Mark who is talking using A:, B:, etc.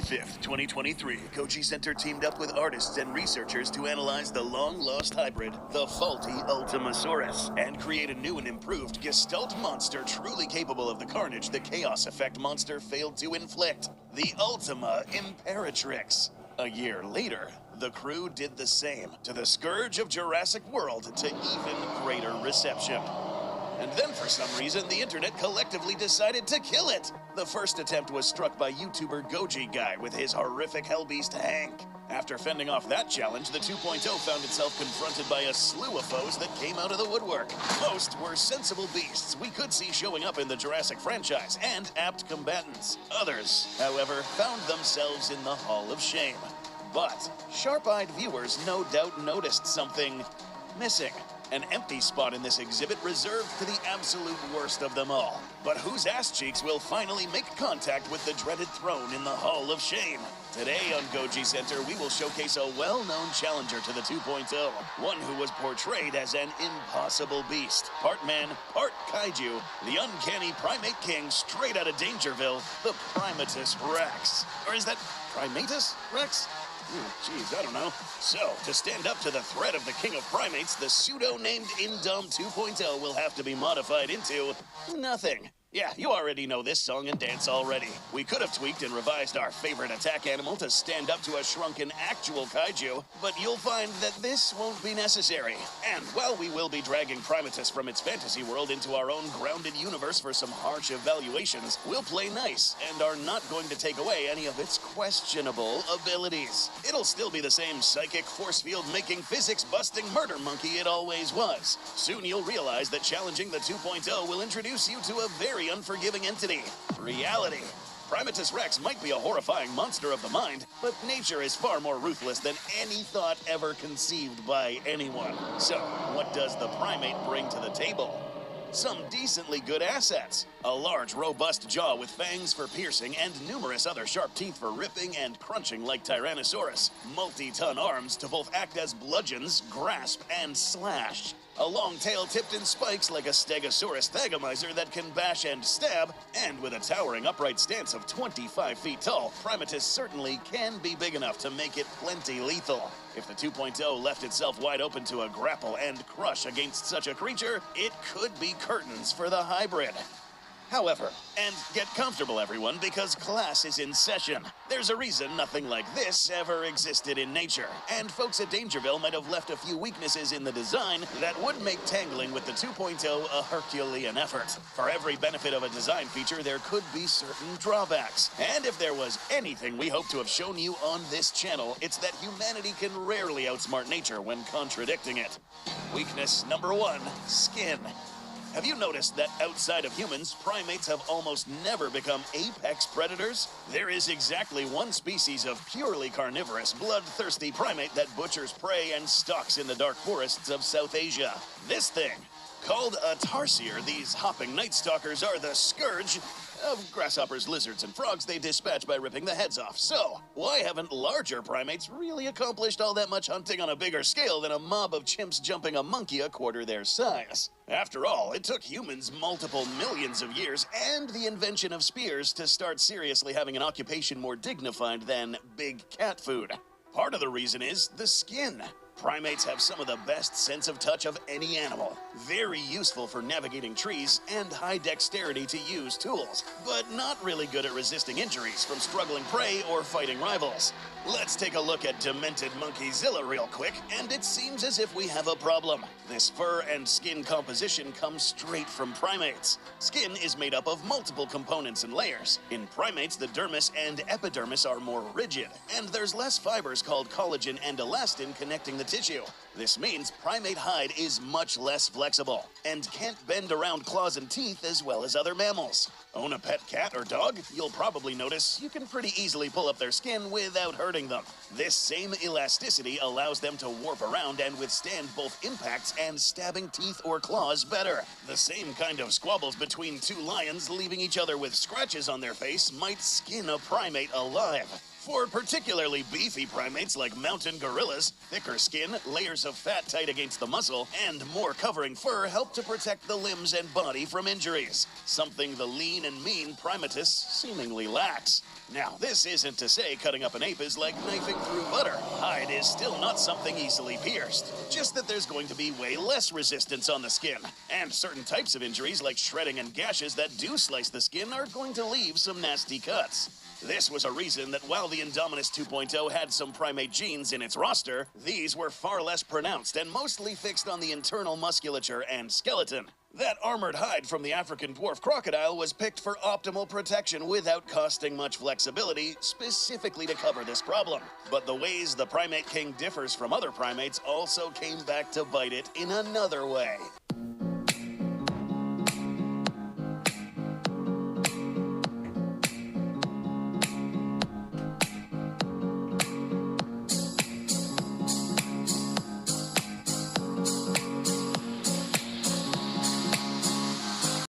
A: 5th, 2023, Goji Center teamed up with artists and researchers to analyze the long-lost hybrid, the faulty Ultimasaurus, and create a new and improved Gestalt monster truly capable of the carnage the Chaos Effect monster failed to inflict, the Ultima Imperatrix. A year later, the crew did the same, to the scourge of Jurassic World to even greater reception. And then for some reason, the internet collectively decided to kill it. The first attempt was struck by YouTuber Goji Guy with his horrific hellbeast Hank. After fending off that challenge, the 2.0 found itself confronted by a slew of foes that came out of the woodwork. Most were sensible beasts we could see showing up in the Jurassic franchise and apt combatants. Others, however, found themselves in the Hall of Shame. But sharp-eyed viewers no doubt noticed something missing. An empty spot in this exhibit reserved to the absolute worst of them all. But whose ass cheeks will finally make contact with the dreaded throne in the Hall of Shame? Today on Goji Center, we will showcase a well-known challenger to the 2.0, one who was portrayed as an impossible beast. Part man, part kaiju, the uncanny primate king straight out of Dangerville, the Primatus Rex. Or is that Primatus Rex? Geez, I don't know. So, to stand up to the threat of the king of primates, the pseudo-named Indom 2.0 will have to be modified into nothing. Yeah, you already know this song and dance already. We could have tweaked and revised our favorite attack animal to stand up to a shrunken actual kaiju, but you'll find that this won't be necessary. And while we will be dragging Primatus from its fantasy world into our own grounded universe for some harsh evaluations, we'll play nice and are not going to take away any of its questionable abilities. It'll still be the same psychic force field making physics busting murder monkey it always was. Soon you'll realize that challenging the 2.0 will introduce you to a very unforgiving entity, reality. Primatus Rex might be a horrifying monster of the mind, but nature is far more ruthless than any thought ever conceived by anyone. So, what does the primate bring to the table? Some decently good assets. A large, robust jaw with fangs for piercing and numerous other sharp teeth for ripping and crunching like Tyrannosaurus. Multi-ton arms to both act as bludgeons, grasp, and slash. A long tail tipped in spikes like a Stegosaurus thagomizer that can bash and stab, and with a towering upright stance of 25 feet tall, Primatus certainly can be big enough to make it plenty lethal. If the 2.0 left itself wide open to a grapple and crush against such a creature, it could be curtains for the hybrid. However, and get comfortable everyone, because class is in session. There's a reason nothing like this ever existed in nature, and folks at Dangerville might have left a few weaknesses in the design that would make tangling with the 2.0 a Herculean effort. For every benefit of a design feature, there could be certain drawbacks. And if there was anything we hope to have shown you on this channel, it's that humanity can rarely outsmart nature when contradicting it. Weakness number 1, skin. Have you noticed that outside of humans, primates have almost never become apex predators? There is exactly one species of purely carnivorous, bloodthirsty primate that butchers prey and stalks in the dark forests of South Asia. This thing, called a tarsier, these hopping night stalkers are the scourge of grasshoppers, lizards, and frogs they dispatch by ripping the heads off. So, why haven't larger primates really accomplished all that much hunting on a bigger scale than a mob of chimps jumping a monkey a quarter their size? After all, it took humans multiple millions of years and the invention of spears to start seriously having an occupation more dignified than big cat food. Part of the reason is the skin. Primates have some of the best sense of touch of any animal. Very useful for navigating trees and high dexterity to use tools, but not really good at resisting injuries from struggling prey or fighting rivals. Let's take a look at demented Monkeyzilla real quick, and it seems as if we have a problem. This fur and skin composition comes straight from primates. Skin is made up of multiple components and layers. In primates, the dermis and epidermis are more rigid, and there's less fibers called collagen and elastin connecting the tissue. This means primate hide is much less flexible and can't bend around claws and teeth as well as other mammals. Own a pet cat or dog? You'll probably notice you can pretty easily pull up their skin without hurting them. This same elasticity allows them to warp around and withstand both impacts and stabbing teeth or claws better. The same kind of squabbles between two lions leaving each other with scratches on their face might skin a primate alive. For particularly beefy primates like mountain gorillas, thicker skin, layers of fat tight against the muscle, and more covering fur help to protect the limbs and body from injuries, something the lean and mean primatus seemingly lacks. Now, this isn't to say cutting up an ape is like knifing through butter. Hide is still not something easily pierced, just that there's going to be way less resistance on the skin, and certain types of injuries like shredding and gashes that do slice the skin are going to leave some nasty cuts. This was a reason that while the Indominus 2.0 had some primate genes in its roster, these were far less pronounced and mostly fixed on the internal musculature and skeleton. That armored hide from the African dwarf crocodile was picked for optimal protection without costing much flexibility, specifically to cover this problem. But the ways the Primate King differs from other primates also came back to bite it in another way.